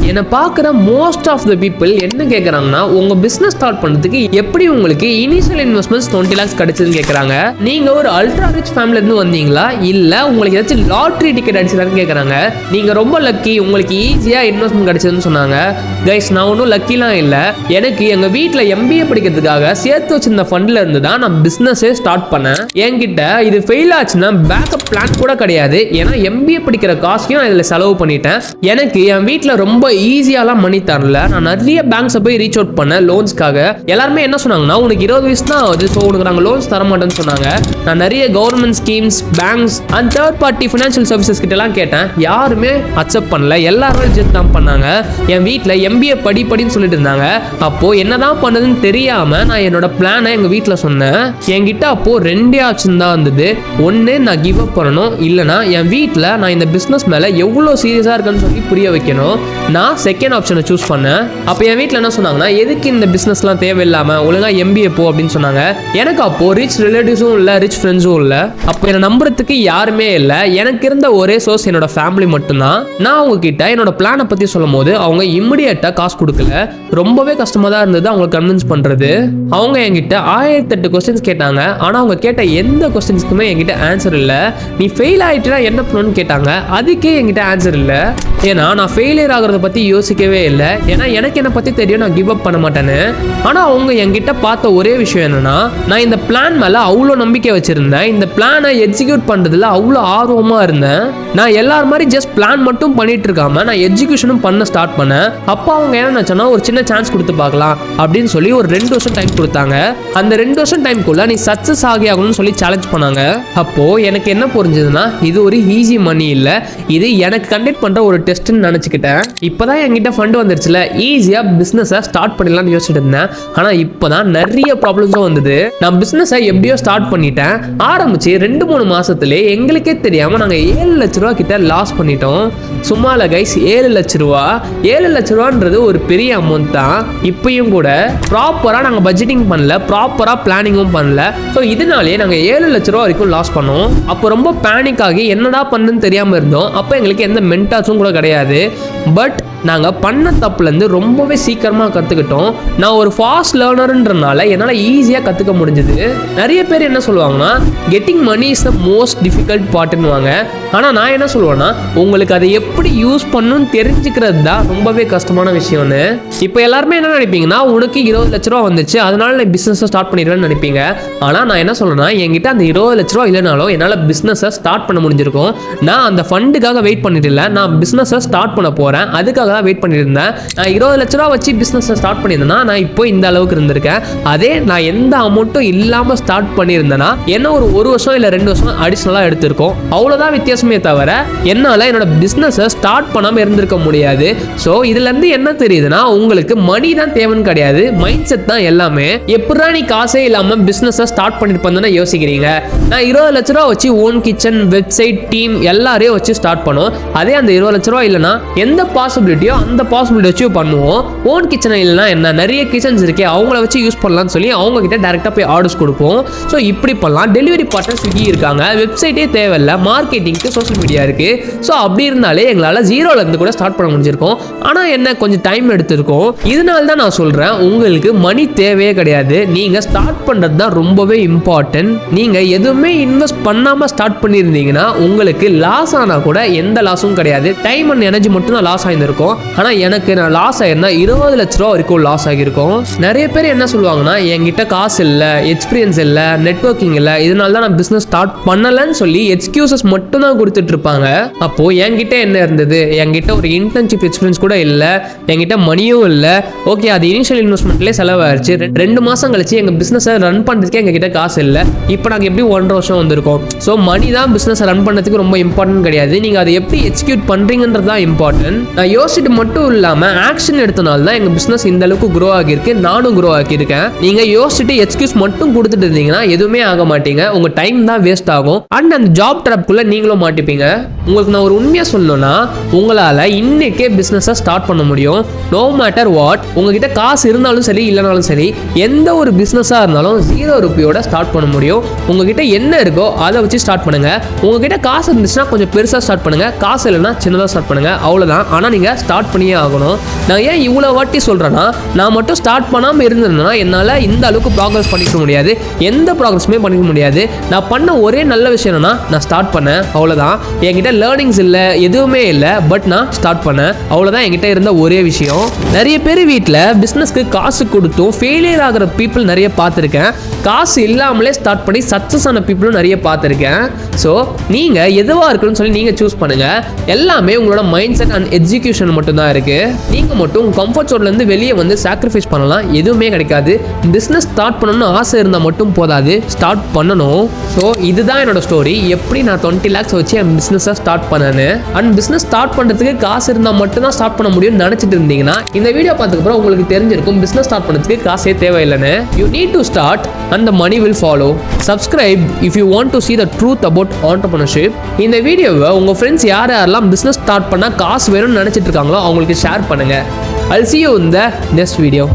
என்னை பார்க்குற most of the people என்ன கேட்குறாங்கன்னா, உங்க பிஸ்னஸ் ஸ்டார்ட் பண்ணுறதுக்கு எப்படி உங்களுக்கு இனிஷியல் இன்வெஸ்ட்மெண்ட்ஸ் 20 lakhs கிடைச்சதுன்னு கேட்குறாங்க. நீங்க ஒரு அல்ட்ரா ரிச் ஃபேமிலில இருந்து வந்தீங்களா, இல்ல உங்களுக்கு ஏதாச்சும் லாட்ரி டிக்கெட் அடிச்சதான்னு கேட்குறாங்க. நீங்க ரொம்ப லக்கி, உங்களுக்கு ஈஸியா இன்வெஸ்ட்மெண்ட் கிடைச்சதுன்னு சொன்னாங்க. கைஸ், நான் ஒன்றும் லக்கிலாம் இல்லை. எனக்கு எங்க வீட்டில் MBA படிக்கிறதுக்காக சேர்த்து வச்சிருந்த ஃபண்ட்ல இருந்து தான் நான் பிஸ்னஸே ஸ்டார்ட் பண்ணேன். என்கிட்ட இது ஃபெயில் ஆச்சுன்னா பேக்கப் பிளான் கூட கிடையாது. ஏன்னா MBA படிக்கிற காசையும் நான் இதில் செலவு பண்ணிட்டேன். எனக்கு என் வீட்டில் ரொம்ப ஈஸியாலாம் மணி தரல. நான் நிறைய பேங்க்ஸை போய் ரீச் அவுட் பண்ணேன் லோன்ஸ்க்காக. எல்லாருமே என்ன சொன்னாங்கன்னா, உனக்கு 20 வயசு தான் ஆகுது, ஸோ உனக்கு நாங்கள் லோன்ஸ் தர மாட்டேன்னு சொன்னாங்க. நான் நிறைய government schemes, banks and third party financial services கிட்டலாம் கேட்டேன். யாருமே அக்செப்ட் பண்ணல. எல்லாரும் ரிஜெக்ட் தான் பண்ணாங்க. என் வீட்டில் MBA படின்னு சொல்லிட்டு இருந்தாங்க. அப்போ என்னதான் பண்ணதுன்னு தெரியாம நான் என்னோட பிளானை எங்க வீட்டில் சொன்னேன். என்கிட்ட அப்போ 2 ஆப்ஷன் தான் இருந்தது. ஒன்று, நான் கிவ் அப் பண்ணணும், இல்லைனா என் வீட்டில் நான் இந்த பிஸ்னஸ் மேலே எவ்வளோ சீரியஸாக இருக்குன்னு சொல்லி புரிய வைக்கணும். நான் செகண்ட் ஆப்ஷனை சூஸ் பண்ணேன். அப்போ என் வீட்டில் என்ன சொன்னாங்கன்னா, எதுக்கு இந்த பிஸ்னஸ்லாம் தேவையில்லாமல் ஒழுங்காக MBA போ அப்படின்னு சொன்னாங்க. எனக்கு அப்போ ரிச் ரிலேட்டிவ்ஸும் இல்லை, ரிச் ஃப்ரெண்ட்ஸும் இல்லை. அப்போ என்னை நம்புறதுக்கு யாருமே இல்லை. எனக்கு இருந்த ஒரே சோர்ஸ் என்னோட ஃபேமிலி மட்டும்தான். நான் அவங்க கிட்ட என்னோட பிளானை பற்றி சொல்லும் போது அவங்க இம்மிடியேட்டாக காசு கொடுக்கல. ரொம்பவே கஷ்டமாக தான் இருந்தது அவங்களை கன்வின்ஸ் பண்ணுறது. அவங்க என்கிட்ட 1008 கொஸ்டின்ஸ் கேட்டாங்க. ஆனால் அவங்க கேட்ட எந்த கொஸ்டின்ஸ்க்குமே என்கிட்ட ஆன்சர் இல்லை. நீ ஃபெயில் ஆகிட்டுனா என்ன பண்ணணும்னு கேட்டாங்க. அதுக்கே என்கிட்ட ஆன்சர் இல்லை. ஏன்னா நான் ஃபெயிலியர் ஆகிறத பற்றி யோசிக்கவே இல்லை. ஏன்னா எனக்கு என்னை பற்றி தெரியும், நான் கிவ் அப் பண்ண மாட்டேன்னு. ஆனால் அவங்க என்கிட்ட பார்த்த ஒரே விஷயம் என்னன்னா, நான் இந்த பிளான் மேலே அவ்வளோ நம்பிக்கை வச்சுருந்தேன். இந்த பிளானை எக்ஸிக்யூட் பண்ணுறதுல அவ்வளோ ஆர்வமாக இருந்தேன். நான் எல்லார் மாதிரி ஜஸ்ட் பிளான் மட்டும் பண்ணிட்டு இருக்காம நான் எக்ஸிக்யூஷனும் பண்ண ஸ்டார்ட் பண்ணேன். அப்போ அவங்க என்ன நினச்சோன்னா, ஒரு சின்ன சான்ஸ் கொடுத்து பார்க்கலாம் அப்படின்னு சொல்லி ஒரு 2 வருஷம் டைம் கொடுத்தாங்க. அந்த 2 வருஷம் டைம்குள்ள நீ சக்ஸஸ் ஆகணும்னு சொல்லி சேலஞ்ச் பண்ணாங்க. அப்போ எனக்கு என்ன புரிஞ்சதுன்னா, இது ஒரு ஈஸி மணி இல்லை, இது எனக்கு கண்டக்ட் பண்ணுற ஒரு டெஸ்ட்னு நினச்சிக்கிட்டேன். இப்போதான் என்கிட்ட ஃபண்ட் வந்துருச்சுல, ஈஸியாக பிஸ்னஸை ஸ்டார்ட் பண்ணிடலாம்னு யோசிச்சுட்டு இருந்தேன். ஆனால் இப்போதான் நிறைய ப்ராப்ளம்ஸும் வந்தது. நான் பிஸ்னஸை எப்படியோ ஸ்டார்ட் பண்ணிட்டேன். ஆரம்பிச்சு 2-3 மாசத்துலேயே எங்களுக்கே தெரியாமல் நாங்கள் 7 லட்ச ரூபா கிட்ட லாஸ் பண்ணிட்டோம். சும்மா இல்லை கைஸ், 7 லட்ச ரூபா. 7 லட்ச ரூபான்றது ஒரு பெரிய அமௌண்ட் தான். இப்பயும் கூட ப்ராப்பராக நாங்கள் பட்ஜெட்டிங் பண்ணல, ப்ராப்பராக பிளானிங்கும் பண்ணல. ஸோ இதனாலே நாங்கள் 7 லட்ச ரூபா வரைக்கும் லாஸ் பண்ணோம். அப்போ ரொம்ப பேனிக் ஆகி என்னடா பண்ணுன்னு தெரியாமல் இருந்தோம். அப்போ எங்களுக்கு எந்த மென்டாஸும் கூட கிடையாது. பட் நாங்கள் பண்ண தப்புலேருந்து ரொம்பவே சீக்கிரமாக கற்றுக்கிட்டோம். நான் ஒரு ஃபாஸ்ட் லேர்னருன்றனால என்னால் ஈஸியாக கற்றுக்க முடிஞ்சுது. நிறைய பேர் என்ன சொல்லுவாங்கன்னா, getting money is the most difficult பார்ட்டுன்னுவாங்க. ஆனால் நான் என்ன சொல்லுவேன்னா, உங்களுக்கு அதை எப்படி யூஸ் பண்ணணும்னு தெரிஞ்சுக்கிறது தான் ரொம்பவே கஷ்டமான விஷயம்னு. இப்போ எல்லாருமே என்ன நினைப்பீங்கன்னா, உனக்கு 20 லட்ச ரூபா வந்துச்சு, அதனால நான் பிஸ்னஸை ஸ்டார்ட் பண்ணிடுவேன்னு நினைப்பீங்க. ஆனால் நான் என்ன சொல்கிறேன்னா, என்கிட்ட அந்த 20 லட்ச ரூபா இல்லைனாலும் என்னால் பிஸ்னஸை ஸ்டார்ட் பண்ண முடிஞ்சிருக்கும். நான் அந்த ஃபண்டுக்காக வெயிட் பண்ணிட்டு இல்லை, நான் பிஸ்னஸை ஸ்டார்ட் பண்ண போகிறேன், அதுக்காக தான் வெயிட் பண்ணியிருந்தேன். நான் 20 லட்ச ரூபா வச்சு பிஸ்னஸை ஸ்டார்ட் பண்ணியிருந்தேன்னா நான் இப்போ இந்த அளவுக்கு இருந்திருக்கேன். அதே நான் எந்த அமௌண்ட்டும் இல்லாமல் ஸ்டார்ட் பண்ணியிருந்தேன்னா என்ன ஒரு 1 வருஷம் இல்லை 2 வருஷம் அடிஷ்னலாக எடுத்திருக்கோம். அவ்வளோதான் வித்தியாசமே தவிர என்னால் என்னோட பிஸ்னஸை ஸ்டார்ட் பண்ணாமல் இருந்திருக்க முடியாது. ஸோ இதுலேருந்து என்ன தெரியுதுன்னா, உங்களுக்கு மணி தான் தேவைன்னு கிடையாது, மைண்ட் செட் தான் எல்லாமே. எப்படா நீ காசே இல்லாமல் பிஸ்னஸை ஸ்டார்ட் பண்ணிருப்பேன்னு யோசிக்கிறீங்க. நான் 20 லட்ச ரூபா வச்சு ஓன் கிச்சன், வெப்சைட், டீம் எல்லாரையும் வச்சு ஸ்டார்ட் பண்ணோம். அதே அந்த 20 லட்ச ரூபா இல்லைன்னா எந்த பாசிபிலிட்டியோ அந்த பாசிபிலிட்டி வச்சு பண்ணுவோம். ஓன் கிச்சனை இல்லைனா என்ன, நிறைய கிச்சன்ஸ் இருக்கே, அவங்கள வச்சு யூஸ் பண்ணலாம்னு சொல்லி அவங்க கிட்ட டேரெக்டாக போய் ஆர்டர்ஸ் கொடுப்போம். ஸோ இப்படி பண்ணலாம். டெலிவரி பார்ட்னர் ஸ்விக்கி இருக்காங்க, வெப்சைட்டே தேவையில்லை, மார்க்கெட்டிங்க்கு சோஷியல் மீடியா இருக்குது. ஸோ அப்படி இருந்தாலே எங்களால் 0லேருந்து கூட ஸ்டார்ட் பண்ண முடிஞ்சிருக்கும். ஆனால் என்ன கொஞ்சம் டைம் எடுத்திருக்கும். இதனால தான் நான் சொல்கிறேன், உங்களுக்கு மணி தேவையே கிடையாது, நீங்கள் ஸ்டார்ட் பண்ணுறது தான் ரொம்பவே இம்பார்ட்டன்ட். நீங்கள் எதுவுமே இன்வெஸ்ட் பண்ணாமல் ஸ்டார்ட் பண்ணியிருந்தீங்கன்னா உங்களுக்கு லாஸ் ஆனால் கூட எந்த லாஸும் கிடையாது, டைம் அண்ட் எனர்ஜி மட்டும் தான் லாஸ் ஆகியிருக்கும். ஆனால் எனக்கு நான் லாஸ் ஆகிருந்தா 20 லட்ச ரூபா வரைக்கும் லாஸ் ஆகியிருக்கும். நிறைய பேர் என்ன சொல்லுவாங்கன்னா, என்கிட்ட காசு இல்லை, எக்ஸ்பீரியன்ஸ் இல்லை, நெட்வொர்க்கிங் இல்லை, இதனால தான் நான் பிஸ்னஸ் ஸ்டார்ட் பண்ணலன்னு சொல்லி எக்ஸ்கியூசஸ் மட்டும் தான் கொடுத்துட்டு இருப்பாங்க. அப்போ என்கிட்ட என்ன இருந்தது, என்கிட்ட ஒரு இன்டர்ன்ஷிப் எக்ஸ்பீரியன்ஸ் கூட இல்லை, என்கிட்ட மணியும் இல்லை. ஓகே, அது இனிஷியல் இன்வெஸ்ட்மெண்ட்லேயே செலவாயிருச்சு. 2 மாதம் கழிச்சு எங்கள் பிஸ்னஸை ரன் பண்ணுறதுக்கே எங்ககிட்ட காசு இல்லை. இப்போ நாங்கள் எப்படி 1.5 வருஷம் வந்திருக்கோம். ஸோ மணி தான் பிஸ்னஸை ரன் பண்ணுறதுக்கு ரொம்ப இம்பார்ட்டன்ட் கிடையாது, நீங்கள் அதை எப்படி எக்ஸிக்யூட் பண்ணுறீங்கன்றது தான் இம்பார்ட்டன்ட். நான் யோசிச்சுட்டு மட்டும் இல்லாமல் ஆக்ஷன் எடுத்தனால தான் எங்கள் பிஸ்னஸ் இந்த அளவுக்கு க்ரோ ஆகியிருக்கு, நானும் க்ரோ ஆகியிருக்கேன். நீங்கள் யோசிச்சுட்டு எக்ஸ்கியூஸ் மட்டும் கொடுத்துட்டு இருந்தீங்கன்னா எதுவுமே ஆக மாட்டீங்க, உங்கள் டைம் தான் வேஸ்ட் ஆகும். அண்ட் அந்த ஜாப் ட்ராப்குள்ளே நீங்களும் மாட்டிப்பீங்க. உங்களுக்கு நான் ஒரு உண்மையாக சொல்லணும்னா, உங்களால் இன்னைக்கே பிஸ்னஸை ஸ்டார்ட் பண்ண முடியும். நோ மேட்டர் வாட், உங்ககிட்ட காசு இருந்தாலும் சரி இல்லைனாலும் சரி, எந்த ஒரு பிஸ்னஸாக இருந்தாலும் 0 ரூபாயோட ஸ்டார்ட் பண்ண முடியும். உங்ககிட்ட என்ன இருக்கோ அதை வச்சு ஸ்டார்ட் பண்ணுங்கள். உங்ககிட்ட காசு இருந்துச்சுன்னா கொஞ்சம் பெருசாக ஸ்டார்ட் பண்ணுங்கள், காசு இல்லைன்னா சின்னதாக ஸ்டார்ட் பண்ணுங்கள், அவ்வளோதான். ஆனால் நீங்கள் ஸ்டார்ட் பண்ணியே ஆகணும். நான் ஏன் இவ்வளோ வாட்டி சொல்கிறேன்னா, நான் மட்டும் ஸ்டார்ட் பண்ணாமல் இருந்திருந்தேன்னா என்னால் இந்த அளவுக்கு ப்ராக்ரஸ் பண்ணிக்க முடியாது, எந்த ப்ராக்ரஸுமே பண்ணிக்க முடியாது. நான் பண்ண ஒரே நல்ல விஷயம் என்னன்னா, நான் ஸ்டார்ட் பண்ணேன், அவ்வளோதான். என்கிட்ட லேர்னிங்ஸ் இல்லை, எதுவுமே இல்லை, பட் நான் ஸ்டார்ட் பண்ணேன், அவ்வளோதான் என்கிட்ட இருந்த ஒரே விஷயம். நிறைய பேர் வீட்டில் பிஸ்னஸ்க்கு காசு கொடுத்தும் ஃபெயிலியர் ஆகிற பீப்புள் நிறைய பார்த்துருக்கேன். காசு இல்லாமலே ஸ்டார்ட் பண்ணி சக்ஸஸ் ஆன பீப்புளும் நிறைய பார்த்துருக்கேன். ஸோ நீங்கள் எதுவாக இருக்குன்னு சொல்லி நீங்கள் சூஸ் பண்ணுங்கள். எல்லாமே உங்களோட மைண்ட் செட் அண்ட் எக்ஸிக்யூஷன் மட்டும்தான் இருக்குது. நீங்கள் மட்டும் உங்கள் கம்ஃபர்ட் ஜோன்லேருந்து வெளியே வந்து சாக்ரிஃபைஸ் பண்ணலாம், எதுவுமே கிடைக்காது. பிஸ்னஸ் ஸ்டார்ட் பண்ணணும்னு ஆசை இருந்தால் மட்டும் போதாது, ஸ்டார்ட் பண்ணணும். ஸோ இதுதான் என்னோட ஸ்டோரி, எப்படி நான் 20 lakhs வச்சு என் பிஸ்னஸை ஸ்டார்ட் பண்ணேன்னு. அண்ட் பிஸ்னஸ் ஸ்டார்ட் பண்ணுறதுக்கு காசு இருந்தால் மட்டும்தான் ஸ்டார்ட் பண்ண முடியும்னு நினச்சிட்டு இருந்தீங்கன்னா இந்த வீடியோ பார்த்துக்கப்புறம் உங்களுக்கு தெரிஞ்சிருக்கும் பிஸ்னஸ் ஸ்டார்ட் பண்ணுறதுக்கு காசே தேவையில்லைன்னு. You need to start and the money will follow. Subscribe if you want to see the truth about entrepreneurship. இந்த வீடியோவை உங்கள் ஃப்ரெண்ட்ஸ் யாரெல்லாம் பிஸ்னஸ் ஸ்டார்ட் பண்ணால் காசு வேணும்னு நினச்சிட்டு இருக்காங்களோ அவங்களுக்கு ஷேர் பண்ணுங்கள். I'll see you in the next video.